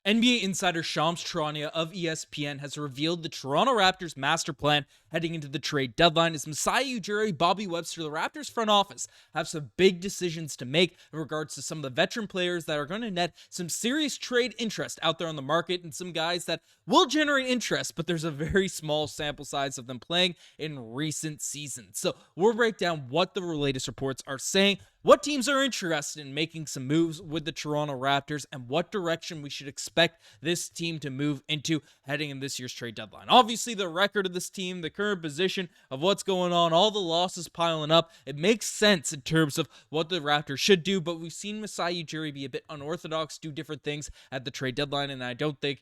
NBA insider Shams Charania of ESPN has revealed the Toronto Raptors master plan heading into the trade deadline as Masai, Ujiri, Bobby Webster, the Raptors front office have some big decisions to make in regards to some of the veteran players that are going to net some serious trade interest out there on the market, and some guys that will generate interest, but there's a very small sample size of them playing in recent seasons. So we'll break down what the latest reports are saying, what teams are interested in making some moves with the Toronto Raptors, and what direction we should expect this team to move into heading in this year's trade deadline. Obviously, the record of this team, the current position of what's going on, all the losses piling up, it makes sense in terms of what the Raptors should do, but we've seen Masai Ujiri be a bit unorthodox, do different things at the trade deadline, and I don't think,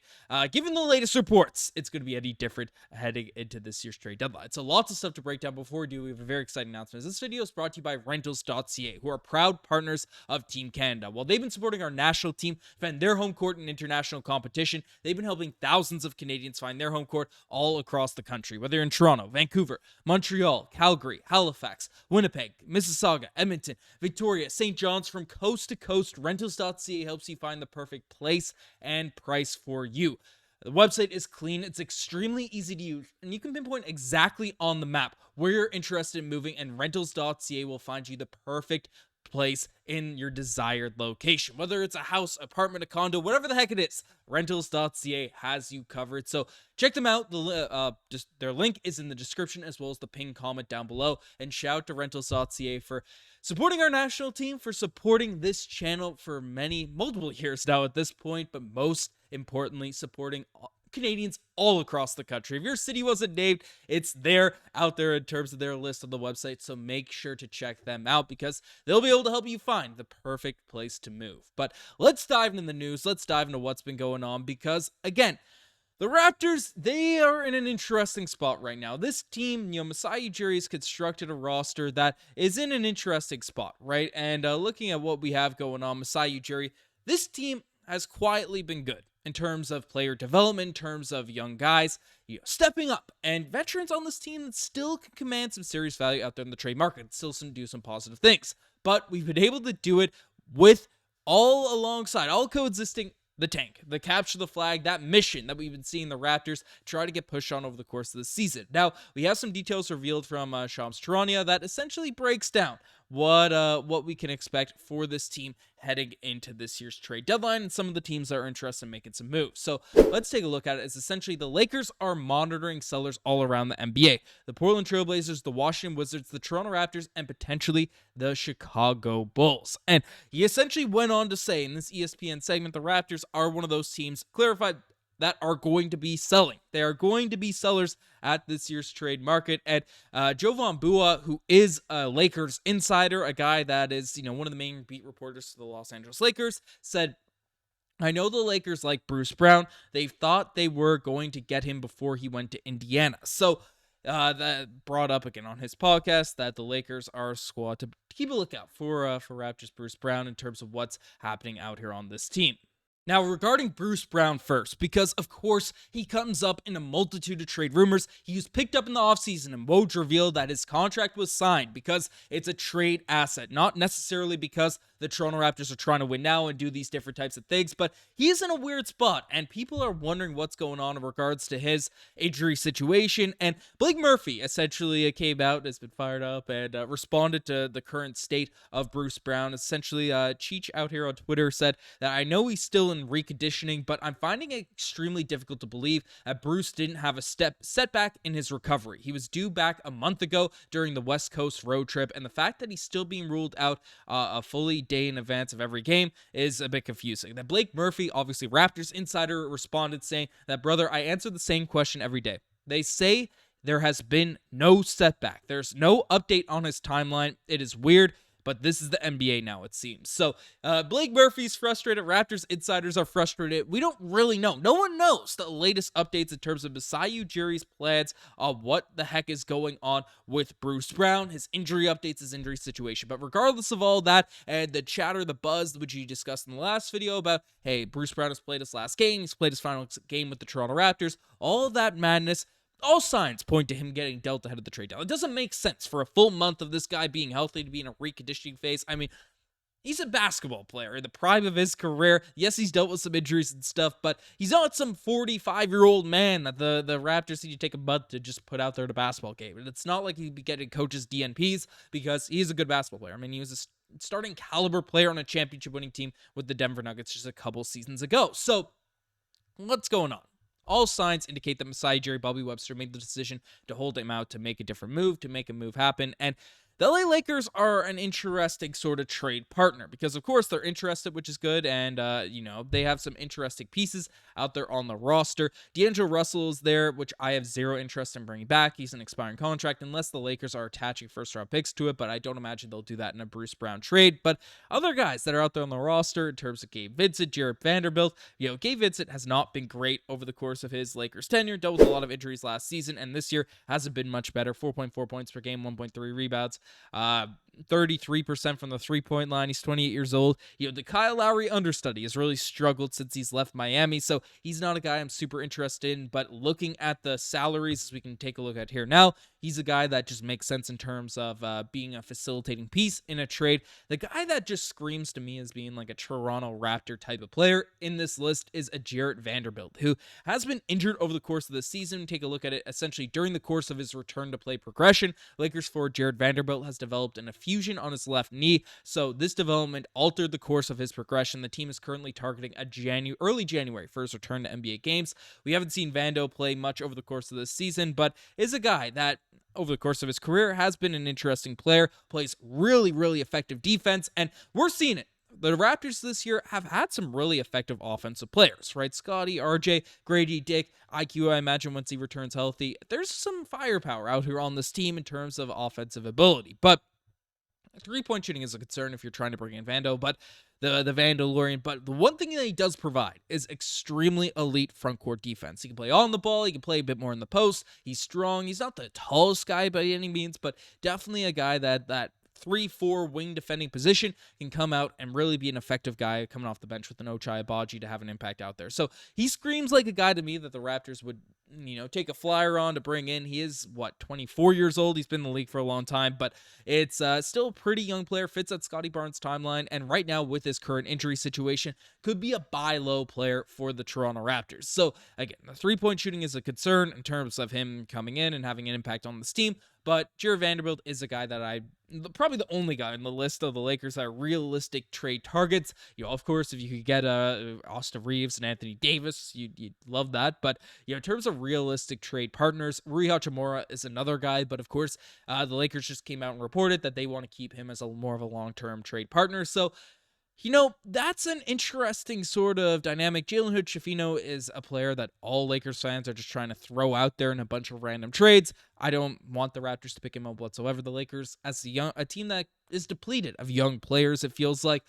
given the latest reports, it's going to be any different heading into this year's trade deadline. So lots of stuff to break down. Before we do, we have a very exciting announcement. This video is brought to you by Rental.ca, who are proud partners of Team Canada. While they've been supporting our national team defend their home court in international competition, they've been helping thousands of Canadians find their home court all across the country, whether you're in Toronto, Vancouver, Montreal, Calgary, Halifax, Winnipeg, Mississauga, Edmonton, Victoria, St. John's. From coast to coast, Rentals.ca helps you find the perfect place and price for you. The website is clean, it's extremely easy to use, and you can pinpoint exactly on the map where you're interested in moving, and Rentals.ca will find you the perfect place in your desired location. Whether it's a house, apartment, a condo, whatever the heck it is, Rentals.ca has you covered. So check them out. Just their link is in the description, as well as the pinned comment down below. And shout out to Rentals.ca for supporting our national team, for supporting this channel for multiple years now at this point, but most importantly, supporting Canadians all across the country. If your city wasn't named, it's there out there in terms of their list on the website, so make sure to check them out because they'll be able to help you find the perfect place to move. But let's dive into the news. Let's dive into what's been going on because, again, the Raptors, they are in an interesting spot right now. This team, Masai Ujiri has constructed a roster that is in an interesting spot, right? And looking at what we have going on, Masai Ujiri, this team has quietly been good in terms of player development, in terms of young guys, stepping up, and veterans on this team that still can command some serious value out there in the trade market, still do some positive things. But we've been able to do it with all coexisting the tank, the capture the flag, that mission that we've been seeing the Raptors try to get pushed on over the course of the season. Now, we have some details revealed from Shams Charania that essentially breaks down what we can expect for this team heading into this year's trade deadline and some of the teams that are interested in making some moves. So let's take a look at it. It's essentially the Lakers are monitoring sellers all around the NBA. The Portland Trail Blazers, the Washington Wizards, the Toronto Raptors, and potentially the Chicago Bulls. And he essentially went on to say in this ESPN segment, the Raptors are one of those teams, clarified, that are going to be selling. They are going to be sellers at this year's trade market. And Jovan Bua, who is a Lakers insider, a guy that is, one of the main beat reporters to the Los Angeles Lakers, said, I know the Lakers like Bruce Brown. They thought they were going to get him before he went to Indiana. So that brought up again on his podcast that the Lakers are a squad to keep a lookout for Raptors Bruce Brown in terms of what's happening out here on this team. Now, regarding Bruce Brown first, because, of course, he comes up in a multitude of trade rumors. He was picked up in the offseason, and Woj revealed that his contract was signed because it's a trade asset, not necessarily because the Toronto Raptors are trying to win now and do these different types of things, but he's in a weird spot, and people are wondering what's going on in regards to his injury situation. And Blake Murphy essentially came out, has been fired up, and responded to the current state of Bruce Brown. Essentially, Cheech out here on Twitter said that I know he's still in reconditioning, but I'm finding it extremely difficult to believe that Bruce didn't have a setback in his recovery. He was due back a month ago during the West Coast road trip, and the fact that he's still being ruled out a fully day in advance of every game is a bit confusing. That Blake Murphy, obviously Raptors insider, responded saying that, brother, I answer the same question every day. They say there has been no setback. There's no update on his timeline. It is weird, but this is the NBA now, it seems. So Blake Murphy's frustrated. Raptors insiders are frustrated. We don't really know. No one knows the latest updates in terms of Masai Ujiri's plans on what the heck is going on with Bruce Brown, his injury updates, his injury situation. But regardless of all that and the chatter, the buzz, which you discussed in the last video about, hey, Bruce Brown has played his last game. He's played his final game with the Toronto Raptors. All of that madness, all signs point to him getting dealt ahead of the trade deadline. It doesn't make sense for a full month of this guy being healthy to be in a reconditioning phase. I mean, He's a basketball player in the prime of his career. Yes, he's dealt with some injuries and stuff, but he's not some 45-year-old man that the Raptors need to take a month to just put out there to basketball game. And it's not like he'd be getting coaches DNPs because he's a good basketball player. I mean, he was a starting caliber player on a championship winning team with the Denver Nuggets just a couple seasons ago. So what's going on? All signs indicate that Masai Ujiri, Bobby Webster made the decision to hold him out, to make a different move, to make a move happen. And the LA Lakers are an interesting sort of trade partner because, of course, they're interested, which is good. And, they have some interesting pieces out there on the roster. D'Angelo Russell is there, which I have zero interest in bringing back. He's an expiring contract unless the Lakers are attaching first-round picks to it, but I don't imagine they'll do that in a Bruce Brown trade. But other guys that are out there on the roster in terms of Gabe Vincent, Jared Vanderbilt, Gabe Vincent has not been great over the course of his Lakers tenure, dealt with a lot of injuries last season, and this year hasn't been much better. 4.4 points per game, 1.3 rebounds. 33% from the three-point line. He's 28 years old. The Kyle Lowry understudy has really struggled since he's left Miami, so he's not a guy I'm super interested in, but looking at the salaries, as we can take a look at here now, he's a guy that just makes sense in terms of being a facilitating piece in a trade. The guy that just screams to me as being like a Toronto Raptor type of player in this list is a Jared Vanderbilt, who has been injured over the course of the season. Take a look at it essentially during the course of his return to play progression. Lakers forward Jared Vanderbilt has developed an effusion on his left knee, so this development altered the course of his progression. The team is currently targeting a early January for his return to NBA games. We haven't seen Vando play much over the course of this season, but is a guy that over the course of his career has been an interesting player, plays really, really effective defense, and we're seeing it. The Raptors this year have had some really effective offensive players, right? Scottie, RJ, Gradey, Dick, IQ, I imagine once he returns healthy. There's some firepower out here on this team in terms of offensive ability, but three-point shooting is a concern if you're trying to bring in Vando, but the Vandalorian. But the one thing that he does provide is extremely elite front court defense. He can play on the ball. He can play a bit more in the post. He's strong. He's not the tallest guy by any means, but definitely a guy that 3-4 wing defending position can come out and really be an effective guy coming off the bench with an Ochai Agbaji to have an impact out there. So he screams like a guy to me that the Raptors would, take a flyer on to bring in. He is, 24 years old. He's been in the league for a long time, but it's still a pretty young player, fits at Scottie Barnes' timeline, and right now with his current injury situation, could be a buy low player for the Toronto Raptors. So again, the three-point shooting is a concern in terms of him coming in and having an impact on this team, but Jared Vanderbilt is a guy that probably the only guy on the list of the Lakers that are realistic trade targets. Of course, if you could get Austin Reeves and Anthony Davis, you'd love that. But in terms of realistic trade partners, Rui Hachimura is another guy. But of course, the Lakers just came out and reported that they want to keep him as more of a long-term trade partner. So that's an interesting sort of dynamic. Jalen Hood-Schifino is a player that all Lakers fans are just trying to throw out there in a bunch of random trades. I don't want the Raptors to pick him up whatsoever. The Lakers, as a team that is depleted of young players, it feels like,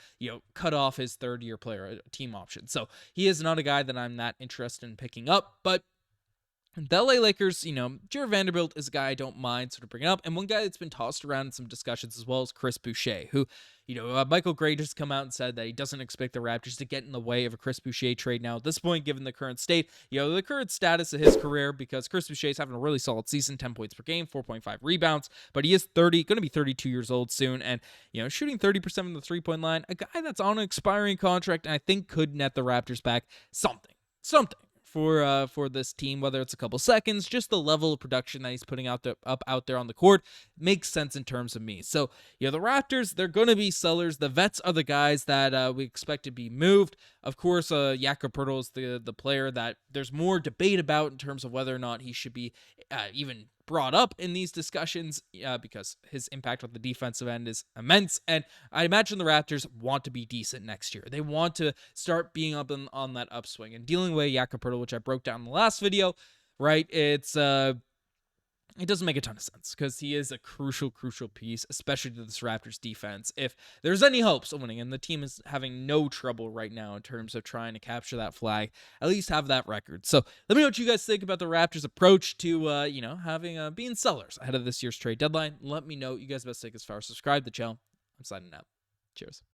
cut off his third-year player team option. So he is not a guy that I'm that interested in picking up, but the LA Lakers, Jared Vanderbilt is a guy I don't mind sort of bringing up. And one guy that's been tossed around in some discussions as well is Chris Boucher, who, Michael Gray just come out and said that he doesn't expect the Raptors to get in the way of a Chris Boucher trade now at this point, given the current state, the current status of his career, because Chris Boucher is having a really solid season, 10 points per game, 4.5 rebounds, but he is going to be 32 years old soon, and, shooting 30% from the three-point line, a guy that's on an expiring contract, and I think could net the Raptors back something. For this team, whether it's a couple seconds, just the level of production that he's putting out there on the court makes sense in terms of me. So, the Raptors, they're going to be sellers. The vets are the guys that we expect to be moved. Of course, Jakob Poeltl is the player that there's more debate about in terms of whether or not he should be even brought up in these discussions because his impact on the defensive end is immense, and I imagine the Raptors want to be decent next year. They want to start being up on that upswing and dealing with Jakob Poeltl, which I broke down in the last video, right? It doesn't make a ton of sense because he is a crucial piece, especially to this Raptors defense. If there's any hopes of winning, and the team is having no trouble right now in terms of trying to capture that flag, at least have that record. So let me know what you guys think about the Raptors' approach to, having being sellers ahead of this year's trade deadline. Let me know what you guys best think as far as subscribe to the channel. I'm signing out. Cheers.